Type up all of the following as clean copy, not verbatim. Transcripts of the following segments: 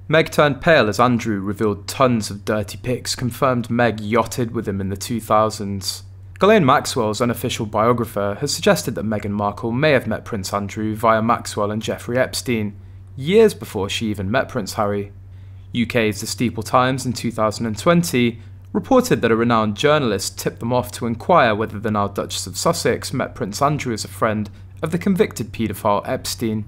Meg turned pale as Andrew revealed tons of dirty pics confirmed Meg yachted with him in the 2000s. Ghislaine Maxwell's unofficial biographer has suggested that Meghan Markle may have met Prince Andrew via Maxwell and Jeffrey Epstein, years before she even met Prince Harry. UK's The Steeple Times in 2020 reported that a renowned journalist tipped them off to inquire whether the now-Duchess of Sussex met Prince Andrew as a friend of the convicted paedophile Epstein.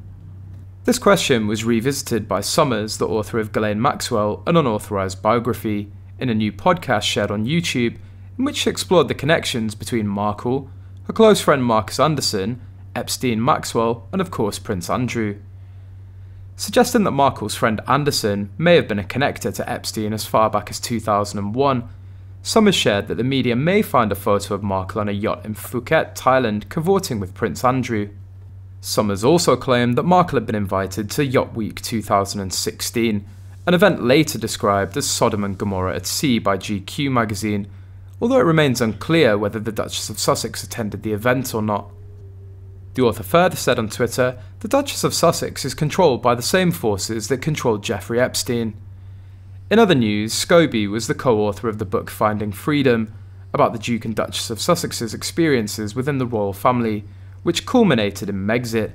This question was revisited by Summers, the author of Ghislaine Maxwell, an unauthorised biography, in a new podcast shared on YouTube, in which she explored the connections between Markle, her close friend Marcus Anderson, Epstein, Maxwell, and of course Prince Andrew. Suggesting that Markle's friend Anderson may have been a connector to Epstein as far back as 2001, Summers shared that the media may find a photo of Markle on a yacht in Phuket, Thailand, cavorting with Prince Andrew. Summers also claimed that Markle had been invited to Yacht Week 2016, an event later described as Sodom and Gomorrah at sea by GQ magazine, although it remains unclear whether the Duchess of Sussex attended the event or not. The author further said on Twitter, the Duchess of Sussex is controlled by the same forces that controlled Jeffrey Epstein. In other news, Scobie was the co-author of the book Finding Freedom, about the Duke and Duchess of Sussex's experiences within the royal family, which culminated in Megxit.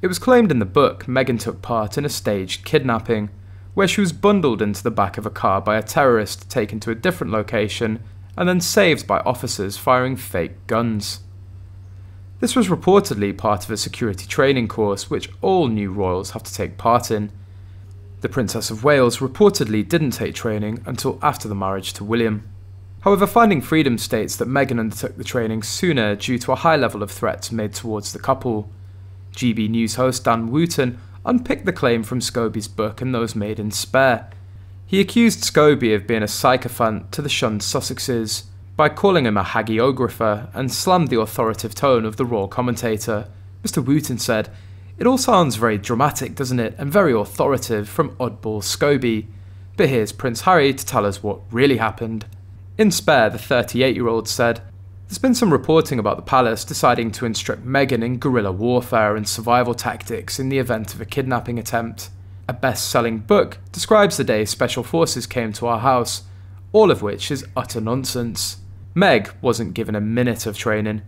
It was claimed in the book Meghan took part in a staged kidnapping, where she was bundled into the back of a car by a terrorist taken to a different location and then saved by officers firing fake guns. This was reportedly part of a security training course which all new royals have to take part in. The Princess of Wales reportedly didn't take training until after the marriage to William. However, Finding Freedom states that Meghan undertook the training sooner due to a high level of threats made towards the couple. GB News host Dan Wooten unpicked the claim from Scobie's book and those made in Spare. He accused Scobie of being a sycophant to the shunned Sussexes by calling him a hagiographer and slammed the authoritative tone of the royal commentator. Mr. Wooten said, "It all sounds very dramatic, doesn't it, and very authoritative from oddball Scobie. But here's Prince Harry to tell us what really happened." In Spare, the 38-year-old said, "There's been some reporting about the palace deciding to instruct Meghan in guerrilla warfare and survival tactics in the event of a kidnapping attempt. A best-selling book describes the day special forces came to our house, all of which is utter nonsense." Meg wasn't given a minute of training.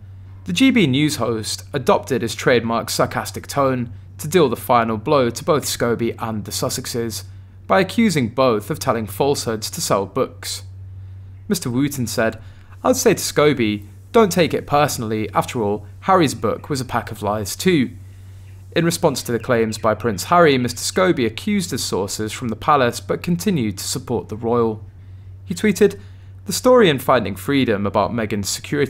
The GB News host adopted his trademark sarcastic tone to deal the final blow to both Scobie and the Sussexes, by accusing both of telling falsehoods to sell books. Mr. Wooten said, "I'd say to Scobie, don't take it personally, after all, Harry's book was a pack of lies too." In response to the claims by Prince Harry, Mr. Scobie accused his sources from the palace but continued to support the royal. He tweeted, "The story in Finding Freedom about Meghan's security